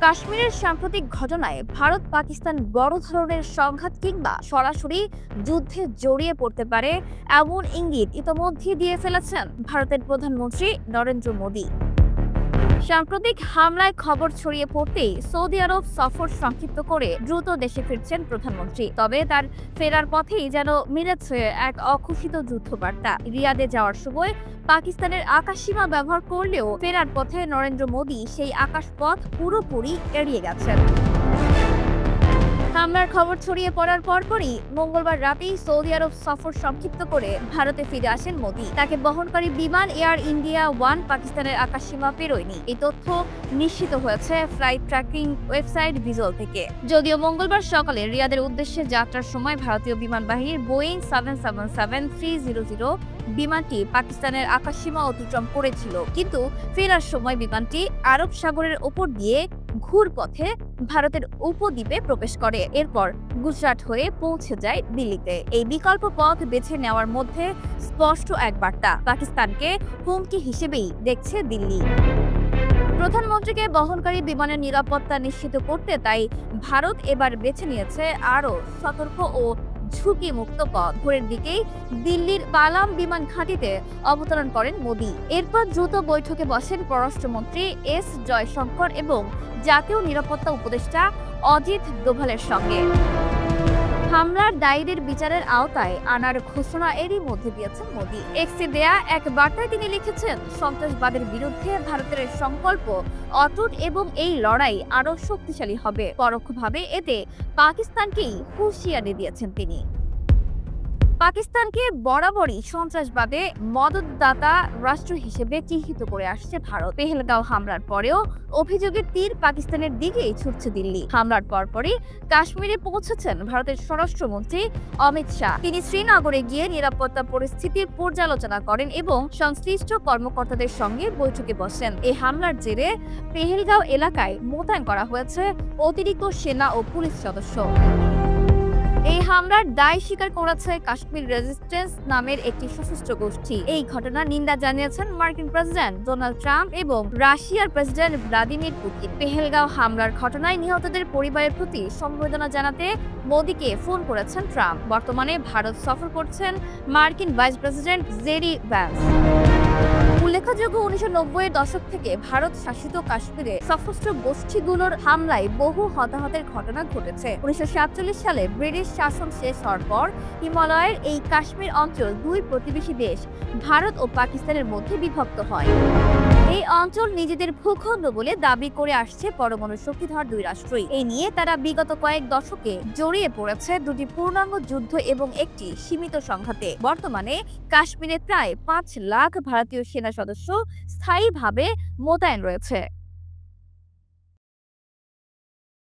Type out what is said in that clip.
কাশ্মীরের সাম্প্রতিক ঘটনায় ভারত পাকিস্তান বড় ধরনের সংঘাত কিংবা সরাসরি যুদ্ধে জড়িয়ে পড়তে পারে এমন ইঙ্গিত ইতোমধ্যে দিয়ে ফেলেছেন ভারতের প্রধানমন্ত্রী নরেন্দ্র মোদী। সাম্প্রতিক হামলায় খবর ছড়িয়ে পড়তেই সৌদি আরব সফর সংক্ষিপ্ত করে দ্রুত দেশে ফিরছেন প্রধানমন্ত্রী। তবে তার ফেরার পথেই যেন মিলেছে এক অঘোষিত যুদ্ধবার্তা। রিয়াদে যাওয়ার সময় পাকিস্তানের আকাশসীমা ব্যবহার করলেও ফেরার পথে নরেন্দ্র মোদী সেই আকাশপথ পুরোপুরি এড়িয়ে গেছেন। হামলার খবর ছড়িয়ে পড়ার পরপরই মঙ্গলবার রাতেই সৌদি আরব সফর সংক্ষিপ্ত করে ভারতে ফিরে আসেন মোদী। তাকে বহনকারী বিমান এয়ার ইন্ডিয়া 1 পাকিস্তানের আকাশসীমা পেরোয়নি। এই তথ্য নিশ্চিত হয়েছে ফ্লাইট ট্র্যাকিং ওয়েবসাইট ভিজুয়াল থেকে। যদিও মঙ্গলবার সকালে রিয়াদের উদ্দেশ্যে যাত্রার সময় ভারতীয় বিমান বাহিনীর বোয়িং 777-300 বিমানটি পাকিস্তানের আকাশসীমা অতিক্রম করেছিল, কিন্তু ফেরার সময় বিমানটি আরব সাগরের ওপর দিয়ে ঘুরপথে ভারতের উপদ্বীপে প্রবেশ করে। এরপর গুজরাট হয়ে পৌঁছে যায় দিল্লিতে। এই বিকল্প পথ বেছে নেওয়ার মধ্যে স্পষ্ট এক বার্তা, পাকিস্তানকে হুমকি হিসেবেই দেখছে দিল্লি। প্রধানমন্ত্রীকে বহনকারী বিমানের নিরাপত্তা নিশ্চিত করতে তাই ভারত এবার বেছে নিয়েছে আরও সতর্ক ও ঝুঁকিমুক্ত পথ। ভোরের দিকেই দিল্লির পালাম বিমান ঘাঁটিতে অবতরণ করেন মোদী। এরপর দ্রুত বৈঠকে বসেন পররাষ্ট্রমন্ত্রী এস জয়শঙ্কর এবং জাতীয় নিরাপত্তা উপদেষ্টা অজিত দোভালের সঙ্গে। হামলার দায়ীদের বিচারের আওতায় আনার ঘোষণা এরই মধ্যে দিয়েছেন মোদী। এক্সে দেয়া এক বার্তায় তিনি লিখেছেন, সন্ত্রাসবাদের বিরুদ্ধে ভারতের সংকল্প অটুট এবং এই লড়াই আরো শক্তিশালী হবে। পরোক্ষভাবে এতে পাকিস্তানকেই হুঁশিয়ারি দিয়েছেন তিনি। পাকিস্তানকে বরাবরই সন্ত্রাসবাদে মদতদাতা রাষ্ট্র হিসেবে চিহ্নিত করে আসছে ভারত। পেহেলগাঁও হামলার পরেও অভিযোগের তীর পাকিস্তানের দিকেই ছুটছে দিল্লি। হামলার পরপরই কাশ্মীরে পৌঁছেছেন ভারতের স্বরাষ্ট্রমন্ত্রী অমিত শাহ। তিনি শ্রীনগরে গিয়ে নিরাপত্তা পরিস্থিতির পর্যালোচনা করেন এবং সংশ্লিষ্ট কর্মকর্তাদের সঙ্গে বৈঠকে বসেন। এই হামলার জেরে পেহেলগাঁও এলাকায় মোতায়েন করা হয়েছে অতিরিক্ত সেনা ও পুলিশ সদস্য। এই হামলার দায় স্বীকার করেছে কাশ্মীর রেজিস্ট্যান্স নামের একটি সশস্ত্র গোষ্ঠী। এই ঘটনার নিন্দা জানিয়েছেন মার্কিন প্রেসিডেন্ট ডোনাল্ড ট্রাম্প এবং রাশিয়ার প্রেসিডেন্ট ভ্লাদিমির পুতিন। পেহেলগাঁও হামলার ঘটনায় নিহতদের পরিবারের প্রতি সমবেদনা জানাতে মোদীকে ফোন করেছেন ট্রাম্প। বর্তমানে ভারত সফর করছেন মার্কিন ভাইস প্রেসিডেন্ট জেডি ভ্যান্স। উল্লেখযোগ্য 1990-এর দশক থেকে ভারত শাসিত কাশ্মীরে সশস্ত্র গোষ্ঠীগুলোর হামলায় বহু হতাহতের ঘটনা ঘটেছে। 1947 সালে ব্রিটিশ শাসন শেষ হওয়ার পর হিমালয়ের এই কাশ্মীর অঞ্চল দুই প্রতিবেশী দেশ ভারত ও পাকিস্তানের মধ্যে বিভক্ত হয়। এই অঞ্চল নিজেদের ভূখণ্ড বলে দাবি করে আসছে পরমাণু শক্তিধর দুই রাষ্ট্রই। এই নিয়ে তারা বিগত কয়েক দশকে জড়িয়ে পড়েছে দুটি পূর্ণাঙ্গ যুদ্ধ এবং একটি সীমিত সংঘাতে। বর্তমানে কাশ্মীরে প্রায় 5 লাখ ভারতীয় সেনা সদস্য স্থায়ীভাবে মোতায়েন রয়েছে।